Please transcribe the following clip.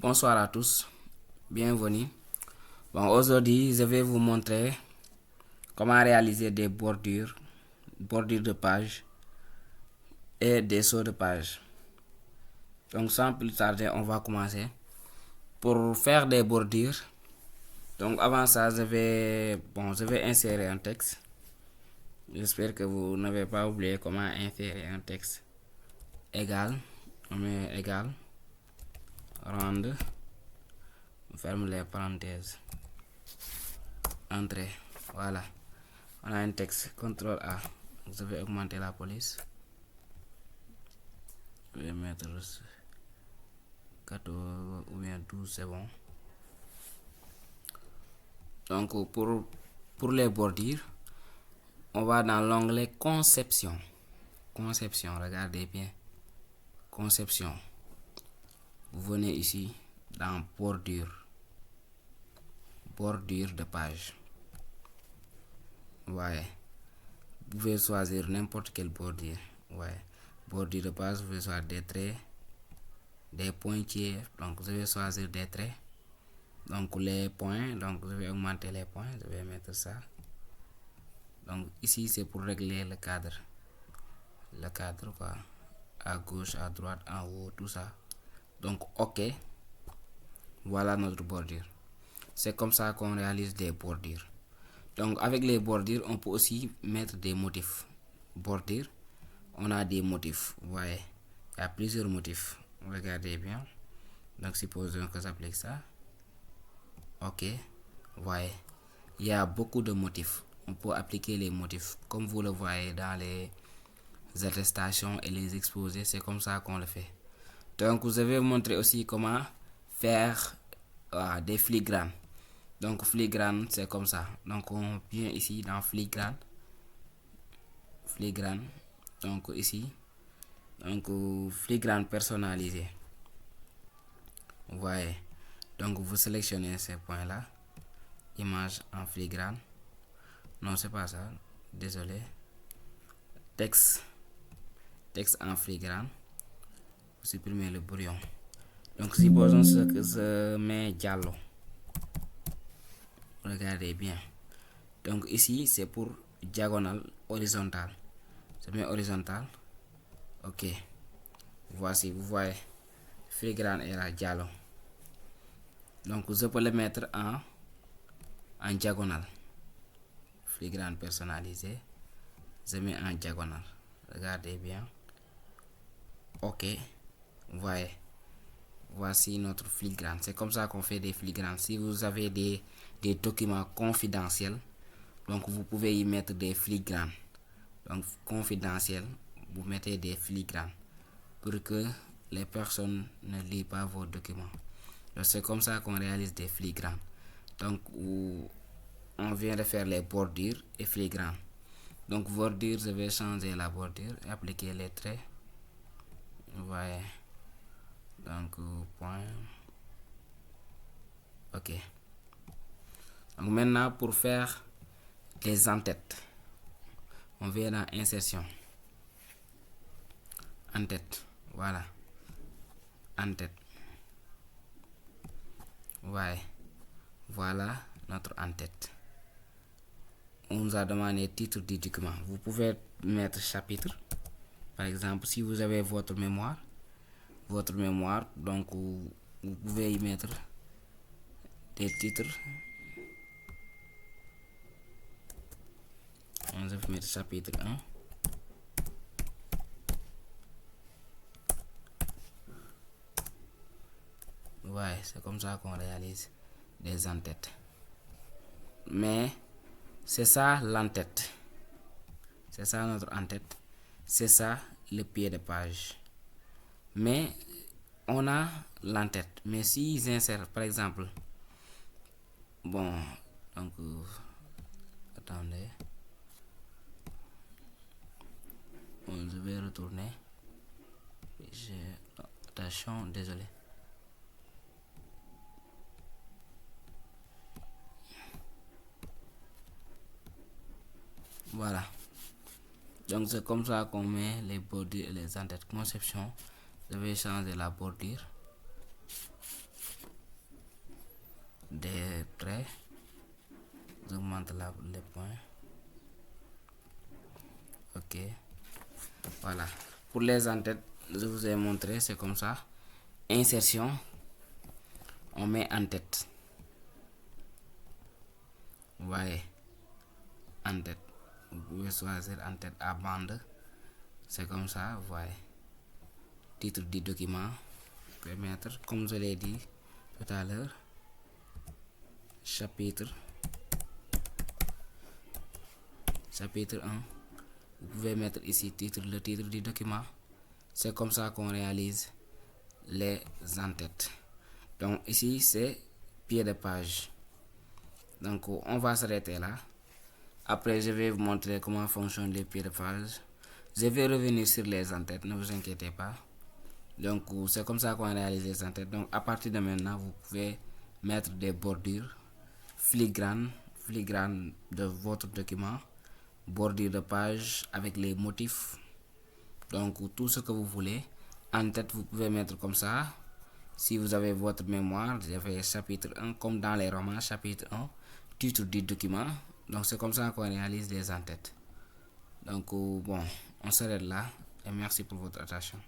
Bonsoir à tous, bienvenue. Bon, aujourd'hui, je vais vous montrer comment réaliser des bordures de page et des sauts de page. Donc, sans plus tarder, on va commencer. Pour faire des bordures, donc avant ça, je vais insérer un texte. J'espère que vous n'avez pas oublié comment insérer un texte. Égal, on met égal, rand, on ferme les parenthèses, entrée, voilà. On a un texte, CTRL A. Je vais augmenter la police. Je vais mettre 14 ou bien 12, c'est bon. Donc pour les bordures, on va dans l'onglet conception. Conception, regardez bien. Conception. Vous venez ici dans bordure. Bordure de page. Ouais. Vous pouvez choisir n'importe quelle bordure. Ouais. Bordure de page, vous pouvez choisir des traits, des pointillés. Donc je vais choisir des traits. Donc les points, donc je vais augmenter les points, je vais mettre ça. Donc ici c'est pour régler le cadre. Le cadre quoi. À gauche, à droite, en haut, tout ça. Donc OK. Voilà notre bordure. C'est comme ça qu'on réalise des bordures. Donc avec les bordures, on peut aussi mettre des motifs. Bordure, on a des motifs. Vous voyez, il y a plusieurs motifs. Regardez bien. Donc supposons que j'applique ça. OK. Vous voyez, il y a beaucoup de motifs. On peut appliquer les motifs. Comme vous le voyez dans les attestations et les exposés, c'est comme ça qu'on le fait. Donc je vais vous montrer aussi comment faire des filigranes. Donc filigrane, c'est comme ça. Donc on vient ici dans filigrane. Filigrane. Donc ici. Donc filigrane personnalisé. Vous voyez. Donc vous sélectionnez ces points là. Image en filigrane. Non, c'est pas ça. Désolé. Texte. Texte en filigrane. Vous supprimez le brouillon. Donc supposons que je mets diallo. Regardez bien. Donc ici c'est pour diagonale, horizontale. Je mets horizontal. OK. Voici, vous voyez. Filigrane et la diallo. Donc je peux le mettre en diagonale. Filigrane personnalisé. Je mets en diagonale. Regardez bien. OK. Vous voyez. Voici notre filigrane. C'est comme ça qu'on fait des filigranes. Si vous avez des documents confidentiels, donc vous pouvez y mettre des filigranes. Donc confidentiel, vous mettez des filigranes pour que les personnes ne lisent pas vos documents. Donc c'est comme ça qu'on réalise des filigranes. Donc on vient de faire les bordures et filigranes. Donc bordure, je vais changer la bordure et appliquer les traits. Vous voyez. Donc point. OK. Donc maintenant pour faire les en-têtes, on vient dans insertion. En-tête. Voilà. En-tête. Ouais. Voilà notre en-tête. On nous a demandé titre du document. Vous pouvez mettre chapitre. Par exemple, si vous avez votre mémoire, donc vous pouvez y mettre des titres. On va mettre chapitre 1. Ouais, c'est comme ça qu'on réalise des en-têtes. Mais c'est ça l'en-tête. C'est ça notre en-tête. C'est ça le pied de page. Mais on a l'en-tête. Mais si j'insère par exemple, bon, donc attendez, bon, je vais retourner. Attention, désolé. Voilà. Donc c'est comme ça qu'on met les bordures et les en-têtes. Conception. Je vais changer la bordure. des traits, j'augmente les points. Ok, voilà. Pour les en-têtes, je vous ai montré, c'est comme ça. Insertion, on met en-tête. Vous voyez, en-tête. Vous pouvez choisir en-tête à bande. C'est comme ça, vous voyez. Titre du document, vous pouvez mettre, comme je l'ai dit tout à l'heure, chapitre 1. Vous pouvez mettre ici le titre du document. C'est comme ça qu'on réalise les en-têtes. Donc ici c'est pied de page. Donc on va s'arrêter là. Après je vais vous montrer comment fonctionnent les pieds de page. Je vais revenir sur les en-têtes, ne vous inquiétez pas. Donc c'est comme ça qu'on réalise les en-têtes. Donc à partir de maintenant, vous pouvez mettre des bordures filigranes de votre document, bordure de page avec les motifs. Donc tout ce que vous voulez. En-tête, vous pouvez mettre comme ça. Si vous avez votre mémoire, vous avez chapitre 1, comme dans les romans, chapitre 1, titre du document. Donc c'est comme ça qu'on réalise les en-têtes. Donc bon, on s'arrête là et merci pour votre attention.